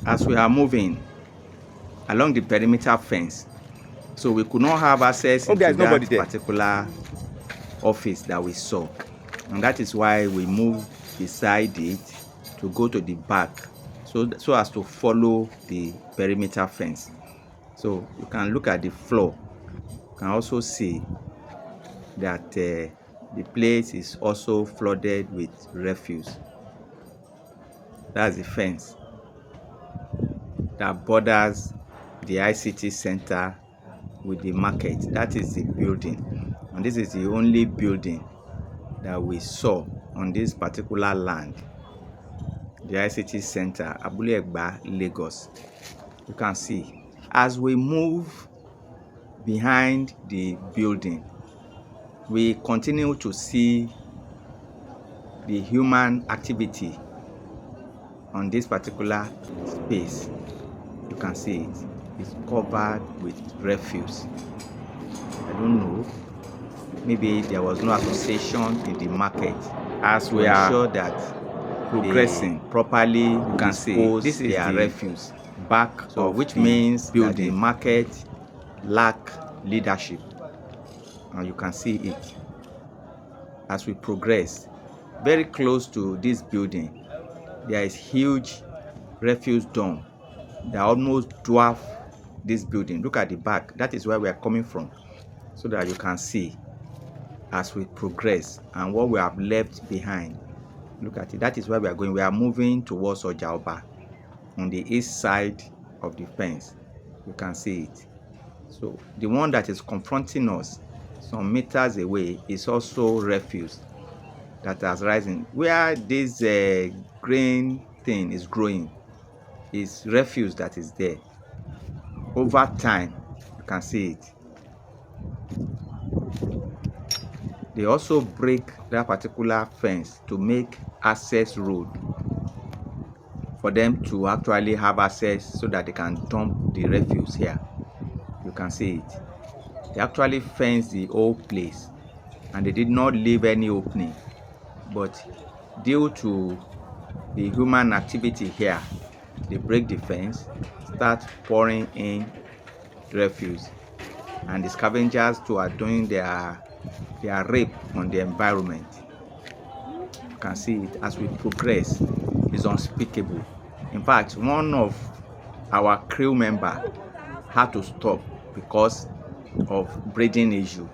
as we are moving along the perimeter fence, so we could not have access into that particular office that we saw, and that is why we moved beside it to go to the back, so as to follow the perimeter fence. So you can look at the floor. You can also see that the place is also flooded with refuse. That's the fence that borders the ICT center with the market. That is the building, and this is the only building that we saw on this particular land, the ICT center, Abule Egba, Lagos. You can see as we move behind the building, we continue to see the human activity on this particular space. You can see it. It's covered with refuse. I don't know. Maybe there was no association in the market. As we are sure that progressing properly, you can see this is their refuse back, so which means that the market lack leadership, and you can see it as we progress. Very close to this building, there is huge refuse dump that almost dwarf this building. Look at the back. That is where we are coming from, so that you can see as we progress and what we have left behind. Look at it. That is where we are going. We are moving towards Ojaoba on the east side of the fence. You can see it. So the one that is confronting us some meters away is also refuse that has risen. Where this green thing is growing is refuse that is there. Over time, you can see it. They also break that particular fence to make access road for them to actually have access, so that they can dump the refuse here. You can see it. They actually fenced the whole place, and they did not leave any opening, but due to the human activity here, they break the fence, start pouring in refuse, and the scavengers too are doing their rape on the environment. You can see it as we progress. It's unspeakable. In fact, one of our crew member had to stop because of breathing issue.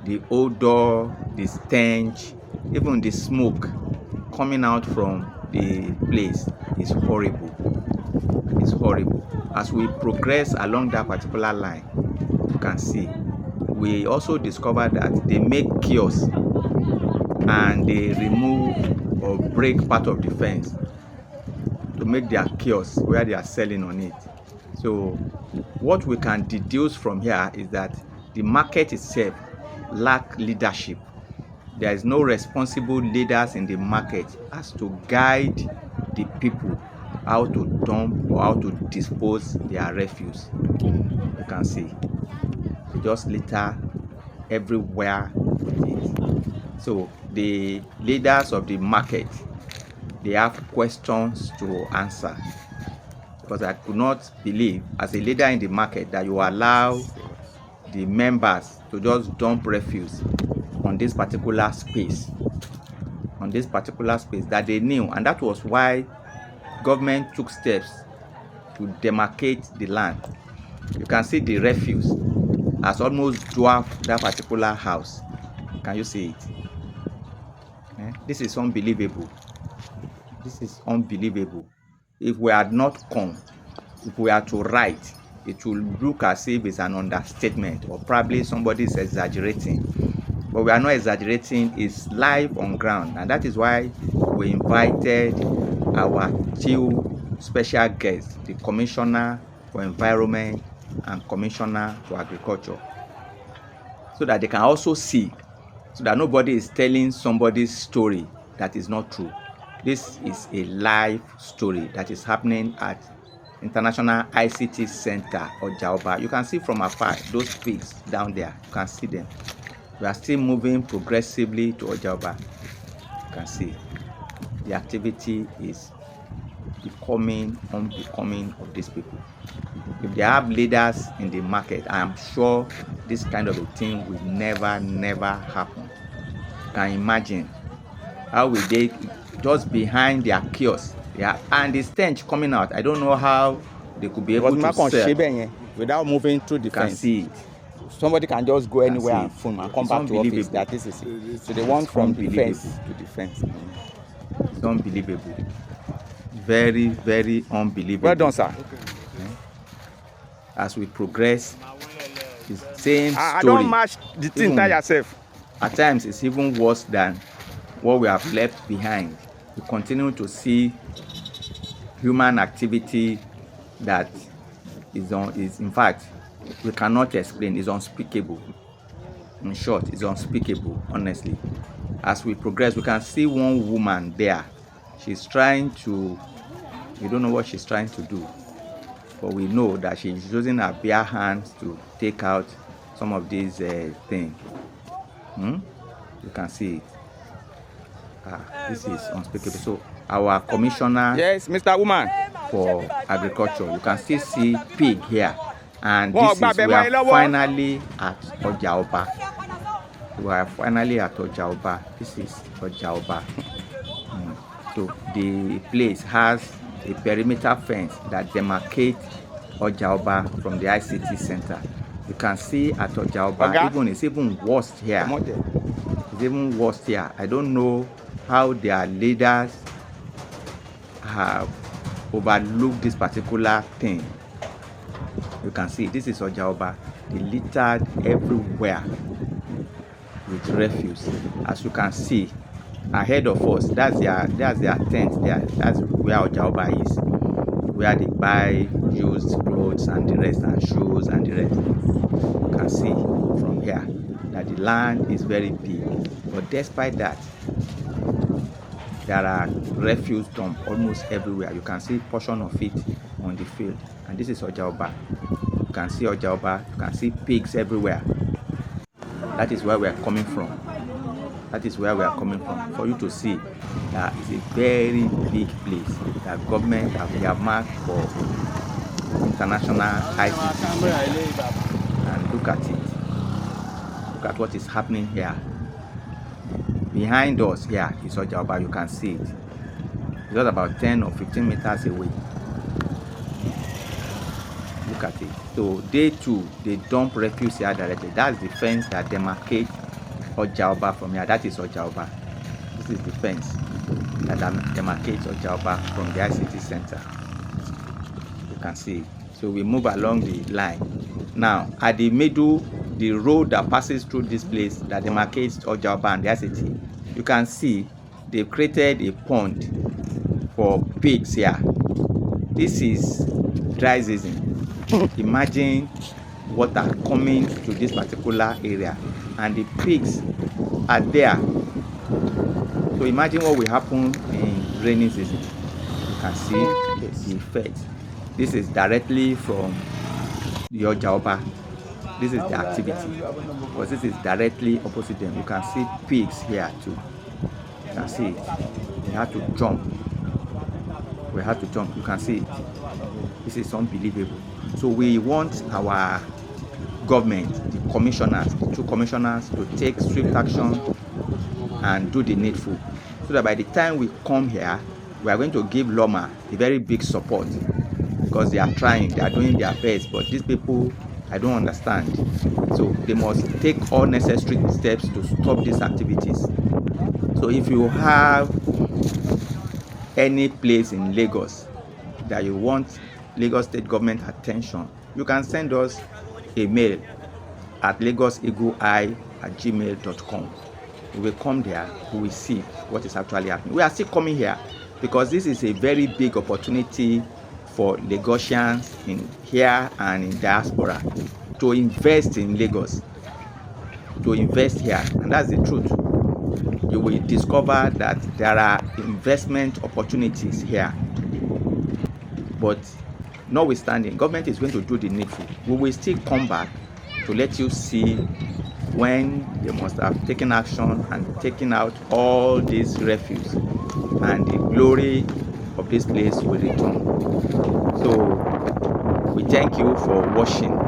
The odor, the stench, even the smoke coming out from the place is horrible. It's horrible. As we progress along that particular line, you can see we also discovered that they make kiosks and they remove or break part of the fence to make their kiosks where they are selling on it. So what we can deduce from here is that the market itself lack leadership. There is no responsible leaders in the market as to guide the people how to dump or how to dispose their refuse. You can see they just litter everywhere with it. So the leaders of the market, they have questions to answer, because I could not believe as a leader in the market that you allow the members to just dump refuse on this particular space, that they knew, and that was why government took steps to demarcate the land. You can see the refuse has almost dwarfed that particular house. Can you see it? This is unbelievable. This is unbelievable. If we had not come, if we are to write, it will look as if it's an understatement, or probably somebody is exaggerating. But we are not exaggerating. It's live on ground, and that is why we invited our two special guests, the Commissioner for Environment and Commissioner for Agriculture, so that they can also see, so that nobody is telling somebody's story that is not true. This is a live story that is happening at International ICT Center or Jaoba. You can see from afar those pigs down there. You can see them. We are still moving progressively to Ojaoba. You can see the activity is becoming unbecoming of these people. If they have leaders in the market, I am sure this kind of a thing will never happen. You can imagine how will they just behind their kiosk, and the stench coming out. I don't know how they could be able to sell without moving through the you can fence. see it. Somebody can just go anywhere and film and come back to office. Unbelievable. That this is it. So they want from the fence to the fence. It's unbelievable. Very unbelievable. Well done, sir. As we progress, the same story. I don't match the thing by yourself. At times, it's even worse than what we have left behind. We continue to see human activity that is in fact, we cannot explain. It's unspeakable. In short, it's unspeakable, honestly. As we progress, we can see one woman there. She's trying to, we don't know what she's trying to do, but we know that she's using her bare hands to take out some of these things. You can see it. This is unspeakable. So our commissioner, yes, Mr. Woman, for agriculture, you can still see pig here, and this is, we are finally at Ojaoba. We are finally at Ojaoba. This is Ojaoba. So the place has a perimeter fence that demarcates Ojaoba from the ICT center. You can see at Ojaoba, it's even worse here. It's even worse here. I don't know how their leaders have overlooked this particular thing. You can see this is Ojaoba. They littered everywhere with refuse. As you can see ahead of us, that's their tent there. That's where Ojaoba is, where they buy used clothes and the rest, and shoes and the rest. You can see from here that the land is very big, but despite that, there are refuse dumps almost everywhere. You can see a portion of it on the field, and this is Ojaoba. You can see Ojaoba. You can see pigs everywhere. That is where we are coming from. That is where we are coming from. For you to see that it's a very big place that government have earmarked for international ICT. And look at it. Look at what is happening here. Behind us here is Ojaoba. You can see it. It's just about 10 or 15 meters away. Look at it. So they too, they dump refuse here directly. That's the fence that demarcates Ojaoba from here. That is Ojaoba. This is the fence that demarcates Ojaoba from the ICT center. You can see it. So we move along the line. Now, at the middle, the road that passes through this place that demarcates Ojaoba and the ICT, you can see they've created a pond for pigs here. This is dry season. Imagine water coming to this particular area, and the pigs are there. So imagine what will happen in rainy season. You can see the effect. This is directly from the Ojaoba. This is the activity, because this is directly opposite them. You can see pigs here too. You can see it. We have to jump. We have to jump. You can see it. This is unbelievable. So we want our government, the commissioners, the two commissioners, to take swift action and do the needful, so that by the time we come here, we are going to give Loma a very big support, because they are trying, they are doing their best, but these people, I don't understand. So they must take all necessary steps to stop these activities. So if you have any place in Lagos that you want Lagos State government attention, you can send us a mail at lagoseagleeye@gmail.com. We will come there, we will see what is actually happening. We are still coming here because this is a very big opportunity for Lagosians in here and in diaspora to invest in Lagos, to invest here, and that's the truth. You will discover that there are investment opportunities here, but notwithstanding, government is going to do the needful. We will still come back to let you see when they must have taken action and taken out all this refuse, and the glory of this place will return. So we thank you for watching.